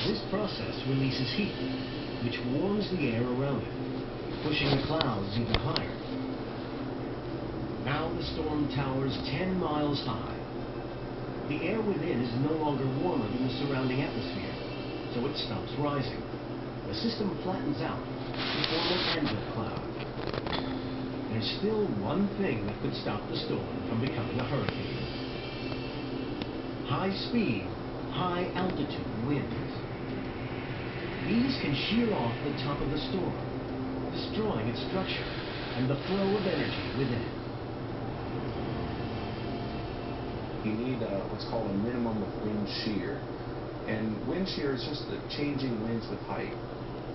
This process releases heat, which warms the air around it, pushing the clouds even higher. Now the storm towers 10 miles high. The air within is no longer warmer than the surrounding atmosphere, so it stops rising. The system flattens out to form an anvil cloud. There's still one thing that could stop the storm from becoming a hurricane. High speed, high altitude winds. These can shear off the top of the storm, destroying its structure and the flow of energy within it. You need what's called a minimum of wind shear. And wind shear is just the changing winds with height.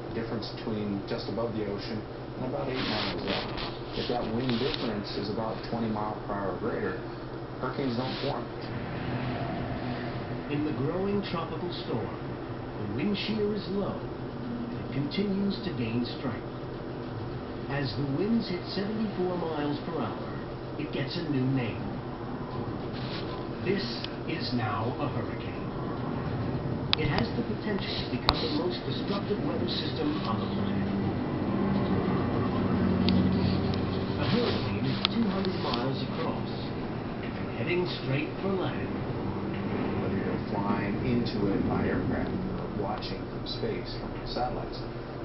The difference between just above the ocean and about 8 miles up. If that wind difference is about 20 miles per hour or greater, hurricanes don't form. In the growing tropical storm, the wind shear is low and it continues to gain strength. As the winds hit 74 miles per hour, it gets a new name. This is now a hurricane. It has the potential to become the most destructive weather system on the planet. A hurricane is 200 miles across and heading straight for land. Whether you're flying into it by aircraft or watching from space, from satellites,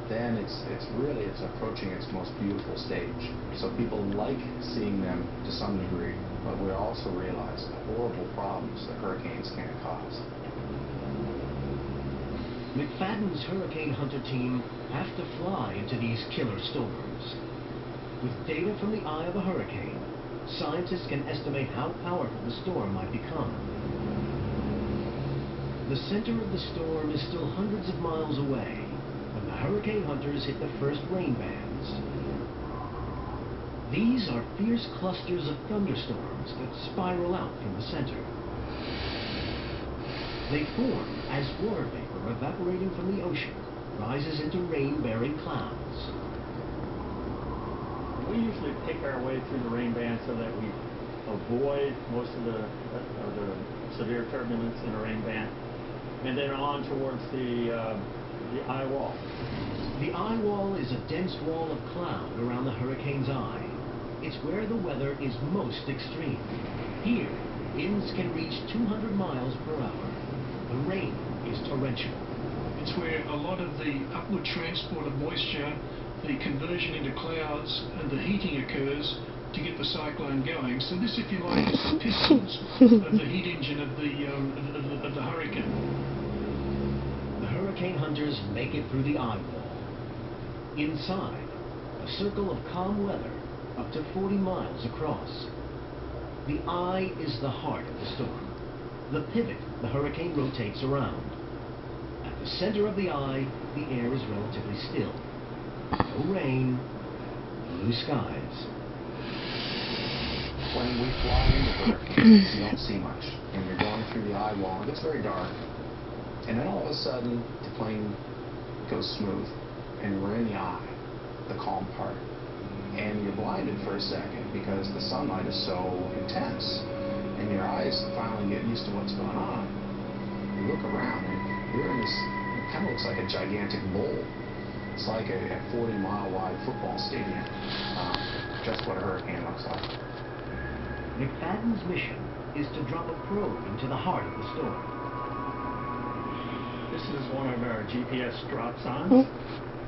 then it's approaching its most beautiful stage. So people like seeing them to some degree, but we also realize the horrible problems that hurricanes can cause. McFadden's hurricane hunter team have to fly into these killer storms. With data from the eye of a hurricane, scientists can estimate how powerful the storm might become. The center of the storm is still hundreds of miles away when the hurricane hunters hit the first rain bands. These are fierce clusters of thunderstorms that spiral out from the center. They form as water vapor evaporating from the ocean rises into rain-bearing clouds. We usually pick our way through the rain band so that we avoid most of the severe turbulence in a rain band, and then on towards the eye wall. The eye wall is a dense wall of cloud around the hurricane's eye. It's where the weather is most extreme. Here, winds can reach 200 miles per hour. The rain is torrential. It's where a lot of the upward transport of moisture, the conversion into clouds, and the heating occurs to get the cyclone going. So this, if you like, is the pistons of the heat engine of the hurricane. The hurricane hunters make it through the eye wall. Inside, a circle of calm weather up to 40 miles across. The eye is the heart of the storm. The pivot the hurricane rotates around. At the center of the eye, the air is relatively still. No rain, blue skies. When we fly into hurricanes, you don't see much. When you're going through the eye wall, it gets very dark. And then all of a sudden, the plane goes smooth, and we're in the eye, the calm part. And you're blinded for a second because the sunlight is so intense. And your eyes finally get used to what's going on. You look around, and you're in this, it kind of looks like a gigantic bowl. It's like a 40-mile wide football stadium. Just what a hurricane looks like. McFadden's mission is to drop a probe into the heart of the storm. This is one of our GPS dropsondes,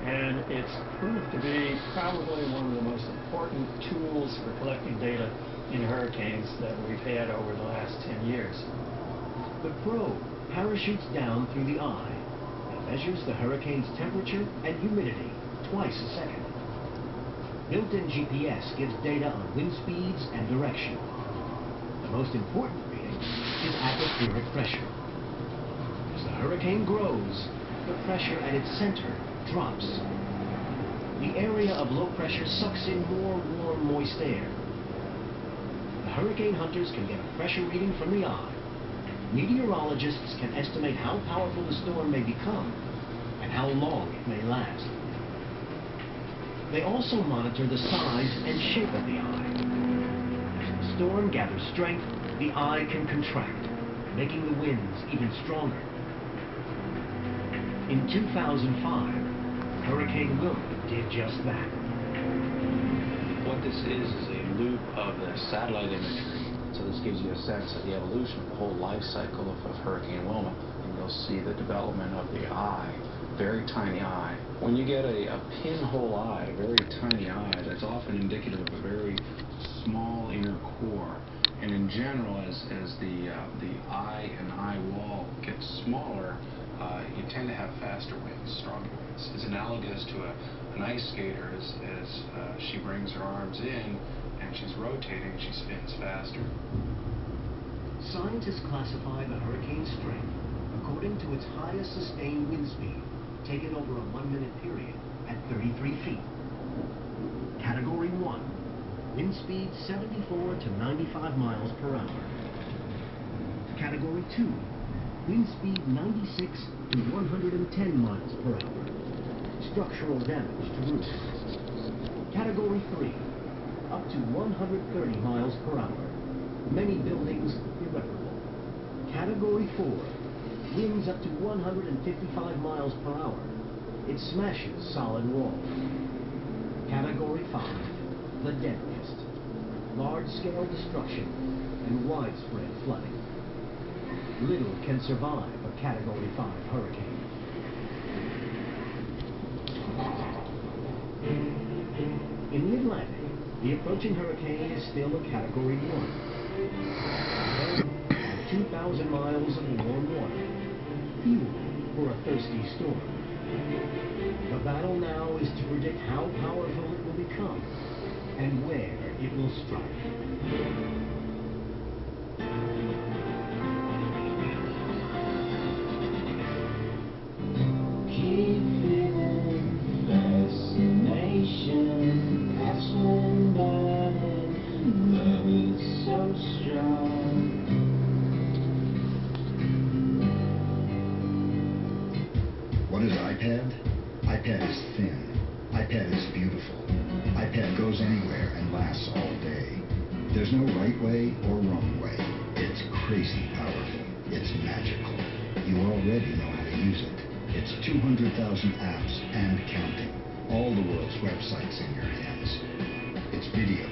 and it's proved to be probably one of the most important tools for collecting data in hurricanes that we've had over the last 10 years. The probe parachutes down through the eye and measures the hurricane's temperature and humidity twice a second. Built-in GPS gives data on wind speeds and direction. The most important reading is atmospheric pressure. As the hurricane grows, the pressure at its center drops. The area of low pressure sucks in more warm, moist air. The hurricane hunters can get a pressure reading from the eye. Meteorologists can estimate how powerful the storm may become and how long it may last. They also monitor the size and shape of the eye. As the storm gathers strength, the eye can contract, making the winds even stronger. In 2005, Hurricane Wilma did just that. What this is a loop of the satellite imagery. So this gives you a sense of the evolution of the whole life cycle of Hurricane Wilma. And you'll see the development of the eye, very tiny eye. When you get a pinhole eye, a very tiny eye, that's often indicative of a very small inner core. And in general, as the eye and eye wall gets smaller, you tend to have faster winds, stronger winds. It's analogous to an ice skater as she brings her arms in and she's rotating, she spins faster. Scientists classify the hurricane's strength according to its highest sustained wind speed, taken over a 1-minute period at 33 feet. Category 1, wind speed 74 to 95 miles per hour. Category 2, wind speed 96 to 110 miles per hour. Structural damage to roofs. Category 3, up to 130 miles per hour. Many buildings irreparable. Category 4, winds up to 155 miles per hour. It smashes solid walls. Category 5, the deadliest. Large-scale destruction and widespread flooding. Little can survive a Category 5 hurricane. In the Atlantic, the approaching hurricane is still a Category 1. At 2,000 miles of warm water, fuel for a thirsty storm. The battle now is to predict how powerful it will become and where it will strike. What is iPad? iPad is thin. iPad is beautiful. iPad goes anywhere and lasts all day. There's no right way or wrong way. It's crazy powerful. It's magical. You already know how to use it. It's 200,000 apps and counting. All the world's websites in your hands. It's video,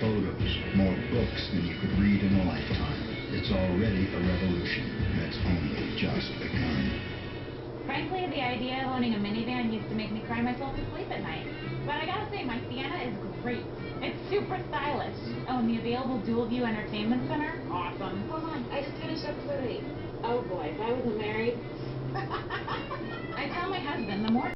photos, more books than you could read in a lifetime. It's already a revolution, and it's only just begun. Frankly, the idea of owning a minivan used to make me cry myself to sleep at night. But I gotta say, my Sienna is great. It's super stylish. Oh, and the available dual-view entertainment center? Awesome. Hold on, I just finished episode 8. Oh boy, if I was a mayor,